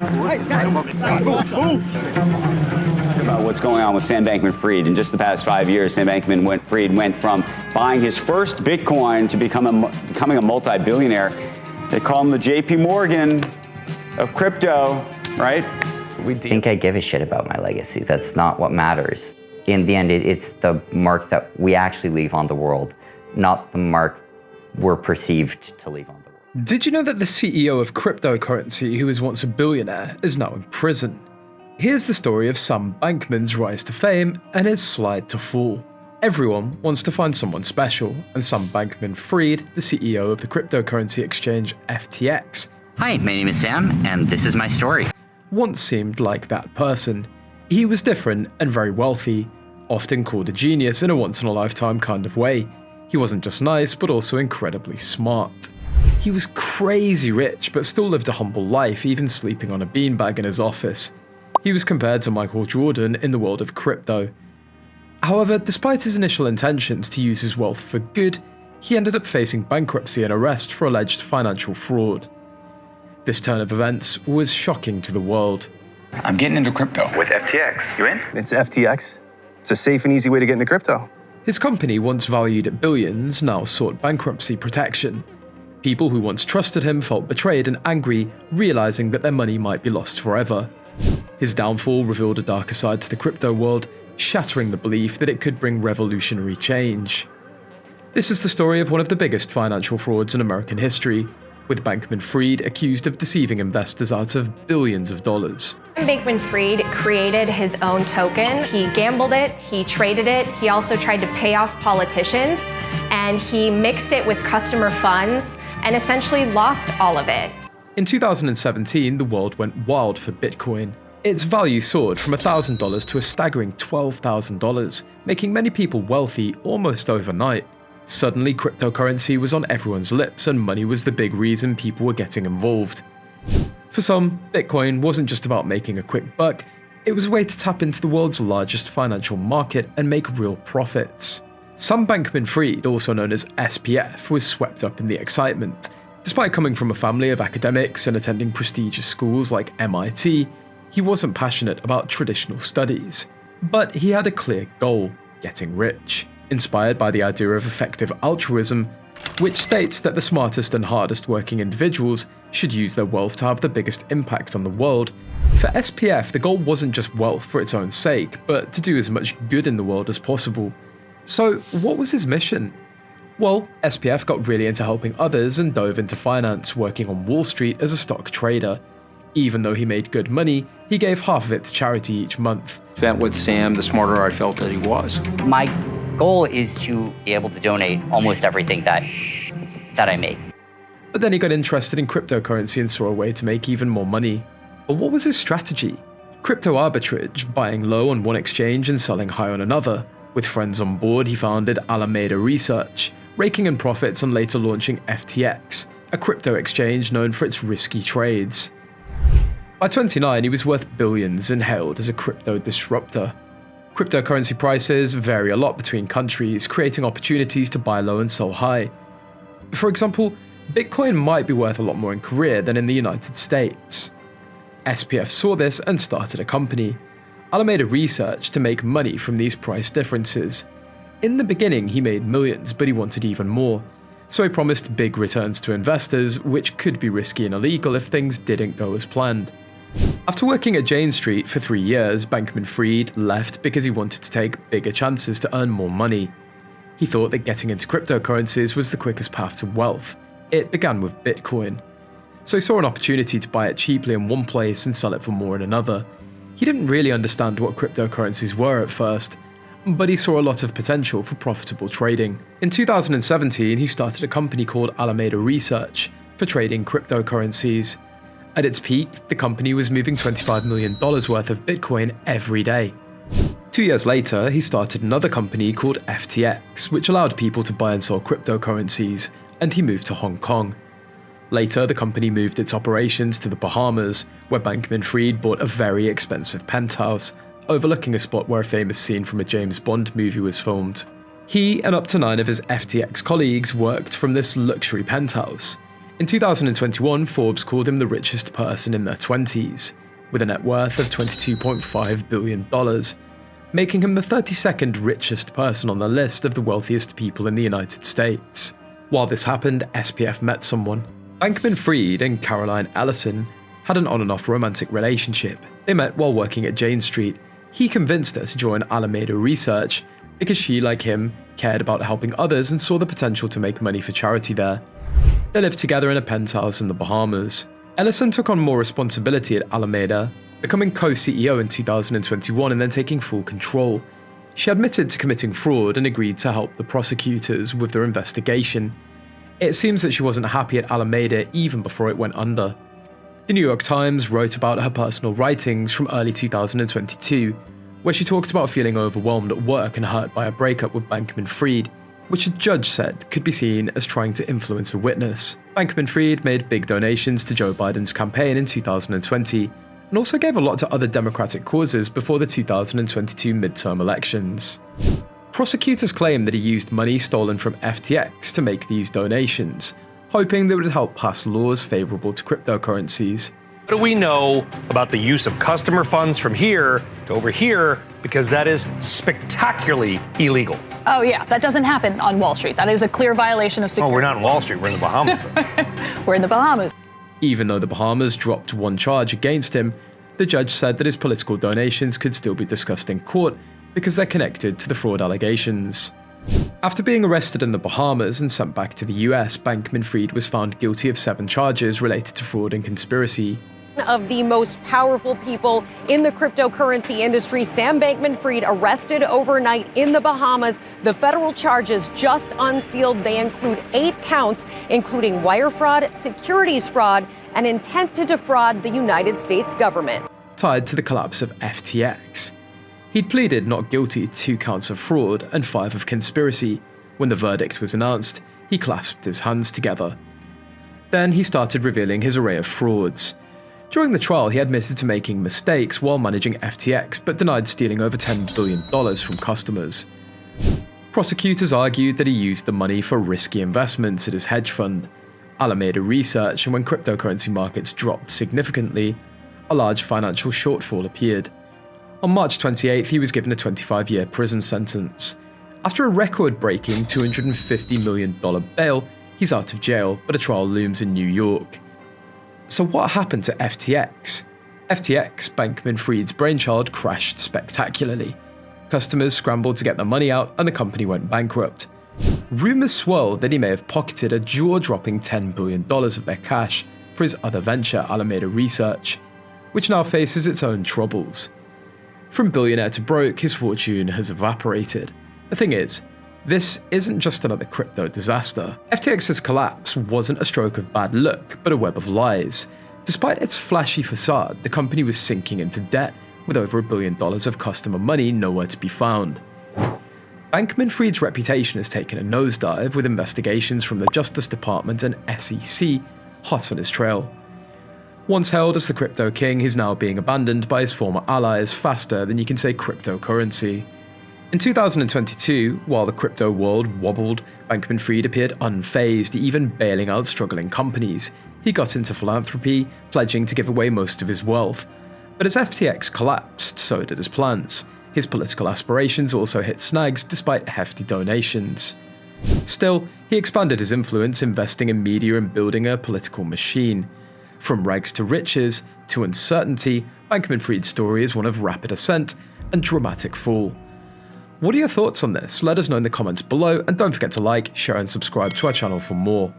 About what's going on with Sam Bankman-Fried. In just the past 5 years, Sam Bankman-Fried went from buying his first Bitcoin to becoming a multi-billionaire. They call him the JP Morgan of crypto, right? I think I give a shit about my legacy. That's not what matters. In the end, it's the mark that we actually leave on the world, not the mark we're perceived to leave on the world. Did you know that the CEO of cryptocurrency, who was once a billionaire, is now in prison? Here's the story of Sam Bankman's rise to fame and his slide to fall. Everyone wants to find someone special, and Sam Bankman-Fried, the CEO of the cryptocurrency exchange FTX, Hi, my name is Sam, and this is my story. once seemed like that person. He was different and very wealthy, often called a genius in a once-in-a-lifetime kind of way. He wasn't just nice, but also incredibly smart. He was crazy rich, but still lived a humble life, even sleeping on a beanbag in his office. He was compared to Michael Jordan in the world of crypto. However, despite his initial intentions to use his wealth for good, he ended up facing bankruptcy and arrest for alleged financial fraud. This turn of events was shocking to the world. I'm getting into crypto. With FTX. You in? It's FTX. It's a safe and easy way to get into crypto. His company, once valued at billions, now sought bankruptcy protection. People who once trusted him felt betrayed and angry, realizing that their money might be lost forever. His downfall revealed a darker side to the crypto world, shattering the belief that it could bring revolutionary change. This is the story of one of the biggest financial frauds in American history, with Bankman-Fried accused of deceiving investors out of billions of dollars. Bankman-Fried created his own token. He gambled it, he traded it, he also tried to pay off politicians, and he mixed it with customer funds and essentially lost all of it. In 2017, the world went wild for Bitcoin. Its value soared from $1,000 to a staggering $12,000, making many people wealthy almost overnight. Suddenly, cryptocurrency was on everyone's lips, and money was the big reason people were getting involved. For some, Bitcoin wasn't just about making a quick buck, it was a way to tap into the world's largest financial market and make real profits. Sam Bankman-Fried, also known as SPF, was swept up in the excitement. Despite coming from a family of academics and attending prestigious schools like MIT, he wasn't passionate about traditional studies. But he had a clear goal: getting rich. Inspired by the idea of effective altruism, which states that the smartest and hardest working individuals should use their wealth to have the biggest impact on the world, for SPF the goal wasn't just wealth for its own sake, but to do as much good in the world as possible. So what was his mission? Well, SPF got really into helping others and dove into finance, working on Wall Street as a stock trader. Even though he made good money, he gave half of it to charity each month. Met with Sam, the smarter I felt that he was. My goal is to be able to donate almost everything that I make. But then he got interested in cryptocurrency and saw a way to make even more money. But what was his strategy? Crypto arbitrage, buying low on one exchange and selling high on another. With friends on board, he founded Alameda Research, raking in profits and later launching FTX, a crypto exchange known for its risky trades. By 29, he was worth billions and hailed as a crypto disruptor. Cryptocurrency prices vary a lot between countries, creating opportunities to buy low and sell high. For example, Bitcoin might be worth a lot more in Korea than in the United States. SPF saw this and started a company, Alameda Research, to make money from these price differences. In the beginning, he made millions, but he wanted even more, so he promised big returns to investors, which could be risky and illegal if things didn't go as planned. After working at Jane Street for 3 years, Bankman-Fried left because he wanted to take bigger chances to earn more money. He thought that getting into cryptocurrencies was the quickest path to wealth. It began with Bitcoin. So he saw an opportunity to buy it cheaply in one place and sell it for more in another. He didn't really understand what cryptocurrencies were at first, but he saw a lot of potential for profitable trading. In 2017, he started a company called Alameda Research for trading cryptocurrencies. At its peak, the company was moving $25 million worth of Bitcoin every day. 2 years later, he started another company called FTX, which allowed people to buy and sell cryptocurrencies, and he moved to Hong Kong. Later, the company moved its operations to the Bahamas, where Bankman-Fried bought a very expensive penthouse, overlooking a spot where a famous scene from a James Bond movie was filmed. He and up to 9 of his FTX colleagues worked from this luxury penthouse. In 2021, Forbes called him the richest person in their 20s, with a net worth of $22.5 billion, making him the 32nd richest person on the list of the wealthiest people in the United States. While this happened, SPF met someone. Bankman-Fried and Caroline Ellison had an on-and-off romantic relationship. They met while working at Jane Street. He convinced her to join Alameda Research because she, like him, cared about helping others and saw the potential to make money for charity there. They lived together in a penthouse in the Bahamas. Ellison took on more responsibility at Alameda, becoming co-CEO in 2021 and then taking full control. She admitted to committing fraud and agreed to help the prosecutors with their investigation. It seems that she wasn't happy at Alameda even before it went under. The New York Times wrote about her personal writings from early 2022, where she talked about feeling overwhelmed at work and hurt by a breakup with Bankman-Fried, which a judge said could be seen as trying to influence a witness. Bankman-Fried made big donations to Joe Biden's campaign in 2020, and also gave a lot to other Democratic causes before the 2022 midterm elections. Prosecutors claim that he used money stolen from FTX to make these donations, hoping that it would help pass laws favorable to cryptocurrencies. What do we know about the use of customer funds from here to over here? Because that is spectacularly illegal. Oh, yeah, that doesn't happen on Wall Street. That is a clear violation of securities. Oh, we're not on Wall Street. We're in the Bahamas. We're in the Bahamas. Even though the Bahamas dropped one charge against him, the judge said that his political donations could still be discussed in court because they're connected to the fraud allegations. After being arrested in the Bahamas and sent back to the US, Bankman-Fried was found guilty of 7 charges related to fraud and conspiracy. Of the most powerful people in the cryptocurrency industry, Sam Bankman-Fried, arrested overnight in the Bahamas. The federal charges just unsealed. They include 8 counts, including wire fraud, securities fraud, and intent to defraud the United States government. Tied to the collapse of FTX. He'd pleaded not guilty to 2 counts of fraud and 5 of conspiracy. When the verdict was announced, he clasped his hands together. Then he started revealing his array of frauds. During the trial, he admitted to making mistakes while managing FTX, but denied stealing over $10 billion from customers. Prosecutors argued that he used the money for risky investments at his hedge fund, Alameda Research, and when cryptocurrency markets dropped significantly, a large financial shortfall appeared. On March 28th, he was given a 25-year prison sentence. After a record-breaking $250 million bail, he's out of jail, but a trial looms in New York. So what happened to FTX? FTX, Bankman-Fried's brainchild, crashed spectacularly. Customers scrambled to get their money out and the company went bankrupt. Rumors swirled that he may have pocketed a jaw-dropping $10 billion of their cash for his other venture, Alameda Research, which now faces its own troubles. From billionaire to broke, his fortune has evaporated. The thing is, this isn't just another crypto disaster. FTX's collapse wasn't a stroke of bad luck, but a web of lies. Despite its flashy facade, the company was sinking into debt, with over $1 billion of customer money nowhere to be found. Bankman-Fried's reputation has taken a nosedive, with investigations from the Justice Department and SEC hot on his trail. Once hailed as the crypto king, he's now being abandoned by his former allies faster than you can say cryptocurrency. In 2022, while the crypto world wobbled, Bankman-Fried appeared unfazed, even bailing out struggling companies. He got into philanthropy, pledging to give away most of his wealth. But as FTX collapsed, so did his plans. His political aspirations also hit snags despite hefty donations. Still, he expanded his influence, investing in media and building a political machine. From rags to riches to uncertainty, Bankman-Fried's story is one of rapid ascent and dramatic fall. What are your thoughts on this? Let us know in the comments below, and don't forget to like, share and subscribe to our channel for more.